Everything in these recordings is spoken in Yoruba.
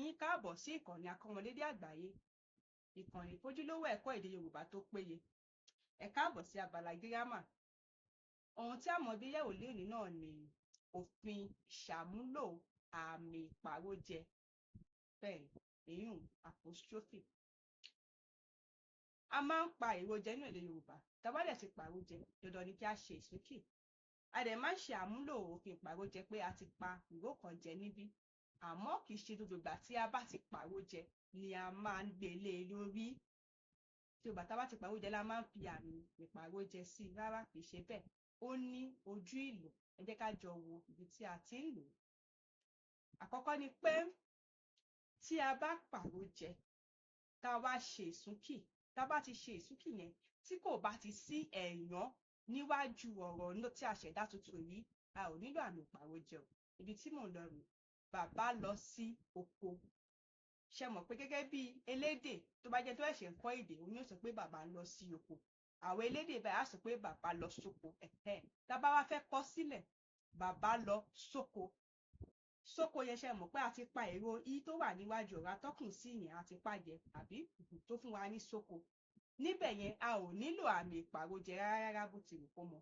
yín káàbọ̀ sí ìkànnì Akọ́mọlédè Àgbáyé, ìkànnì ìfojúlówó ẹ̀kọ́ èdè Yorùbá tó péye. Ẹ káàbọ̀ sí abala gírámà. Ohun tí a mọ̀ bí yẹ̀wò lónìí náà ni òfin ìṣàmúlò àmì ìpàrọ̀jẹ, bẹ́ẹ̀ ìyún apostrophe. A máa ń pa ìròjẹ nínú èdè Yorùbá. Tá bá dẹ̀ ti pàrọ̀jẹ, dandan ni kí a ṣe ìsúnkì. A dẹ̀ máa ń ṣe àmúlò òfin ìpàrọ̀jẹ pé a ti pa ìró kan jẹ níbí. Àmọ́ kì í ṣe gbogbo ìgbà tí a bá ti pàrọ̀jẹ ni a máa ń gbé lé lórí. Tí ìgbà tá bá ti pàrọ̀jẹ la máa ń fi àmì ìpàrọ̀jẹ sí i. Rárá, kì í ṣe bẹ́ẹ̀. Ó ní ojú ìlò. Ẹ jẹ́ ká jọ wo ibi tí a ti ń lò. Àkọ́kọ́ ni pé tí a bá pàrọ̀jẹ, tá a wá ṣe ìsúnkì, tá a bá ti ṣe ìsúnkì yẹn, tí kò bá ti sí ẹ̀yán níwájú ọ̀rọ̀ tí a ṣẹ̀dá tuntun yìí, a ò nílò àmì ìpàrọ̀jẹ o. Ibi tí mò ń lọ rèé. Bàbá lọ sí oko. Ṣé mọ̀ pé gẹ́gẹ́ bí elédè tó bá jẹ́ tó ẹ̀ṣẹ̀ ń kọ́ èdè, òun yóò sọ pé bàbá ń lọ sí oko. Àwọn elédè báyìí á sọ pé bàbá lọ sóko. Tá bá wá fẹ́ kọ sílẹ̀, bàbá lọ sóko. Sóko yẹn ṣé mọ̀ pé a ti pa èrò i tó wà níwájú ọ̀rọ̀ atọ́kùn sí yẹn, a ti pàjẹ àbí tó fún wa ní sóko. Níbẹ̀ yẹn a ò nílò àmì ìpàrọ̀jẹ rárá bó ti wù kó mọ.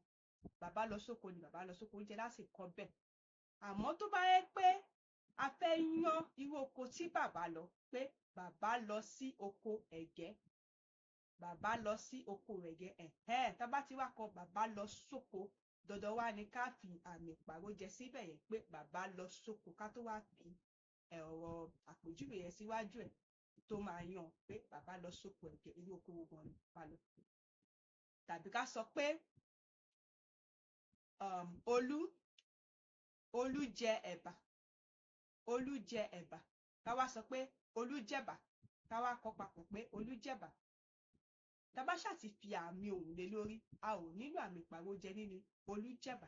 Bàbá lọ sóko ni bàbá lọ sóko, oúnjẹ láti kọ bẹ́ẹ̀. Àmọ́ tó bá yẹ pé a fẹ́ yan irú oko tí bàbá lọ, pé bàbá lọ sí oko ẹ̀gẹ́. Bàbá lọ sí oko ẹ̀gẹ́. Tá bá ti wá kọ bàbá lọ sóko, dandan wá ní ká fi àmì ìpàrọ̀jẹ síbẹ̀ yẹn pé bàbá lọ sóko, ká tó wá fi ọ̀rọ̀ àpèjúwe yẹn síwájú ẹ̀ tó máa yan pé bàbá lọ sóko ẹ̀gẹ́, irú oko wo gan ni bàbá lọ. Tàbí ká sọ pé Olú jẹ ẹ̀bà. Olú jẹ ẹ̀bà. Ká wá sọ pé Olú jẹ̀bà. Ká wá kọ papọ̀ pé Olú jẹ̀bà. Tá bá ṣáà ti fi àmì òun lé lórí, a ò nílò àmì ìpàrọ̀jẹ nínú Olú jẹ̀bà.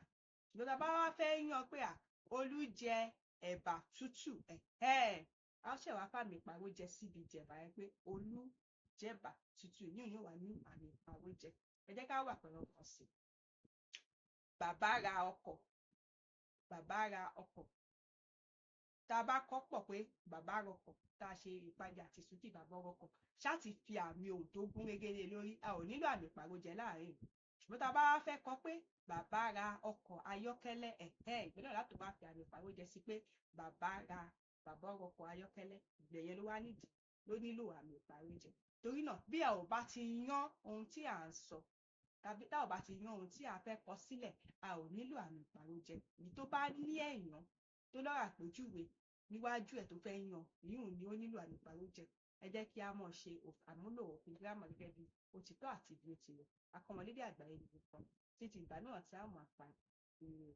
Ṣùgbọ́n tá bá wá fẹ́ yan pé Olú jẹ ẹ̀bà tútù, a ṣẹ̀ wá fàmì ìpàrọ̀jẹ síbi jẹ̀bà yẹn pé Olú jẹ̀bà tútù. Yóò wá ní àmì ìpàrọ̀jẹ. Ẹ jẹ́ ká wà pẹ̀lú ọkàn sí. Bàbá ra ọkọ̀. Bàbá ra ọkọ̀. Tá bá kọ́ pọ̀ pé bàbá rọkọ̀, tá ṣe ìpàdé àti ìsúnkì bàbá rọkọ̀, ṣáà ti fi àmì ohùn tó gún régé lé lórí, a ò nílò àmì ìpàrọ̀jẹ láàrin. Ṣùgbọ́n tá bá fẹ́ kọ pé bàbá ra ọkọ̀ ayọ́kẹ́lẹ́, ìgbẹ́dọ̀ láti wá fi àmì ìpàrọ̀jẹ sí pé bàbá rọkọ̀ ayọ́kẹ́lẹ́, ìgbẹ̀yẹn ló wá nídìí, ló nílò àmì ìpàrọ̀jẹ. Torí náà, bí a ò bá ti yan ohun tí à ń sọ, tàbí tá ò bá ti yan ohun tí a fẹ́ kọ sílẹ̀, a ò nílò àmì ìpàrọ̀jẹ. Èyí tó bá ní ẹ̀yán tó lọ́rọ̀ àpèjúwe níwájú ẹ̀ tó fẹ́ yan, ìyún ni ó nílò àmì ìpàrọ̀jẹ. Ẹ jẹ́ kí a mọ̀ ṣe àmúlò òfin gírámà gẹ́gẹ́ bí ó ti tọ́ àti bí ó ti yẹ. Akọ́mọlédè Àgbáyé ni nǹkan. Títí ìgbà náà tí a mọ̀ àpá ìròyìn.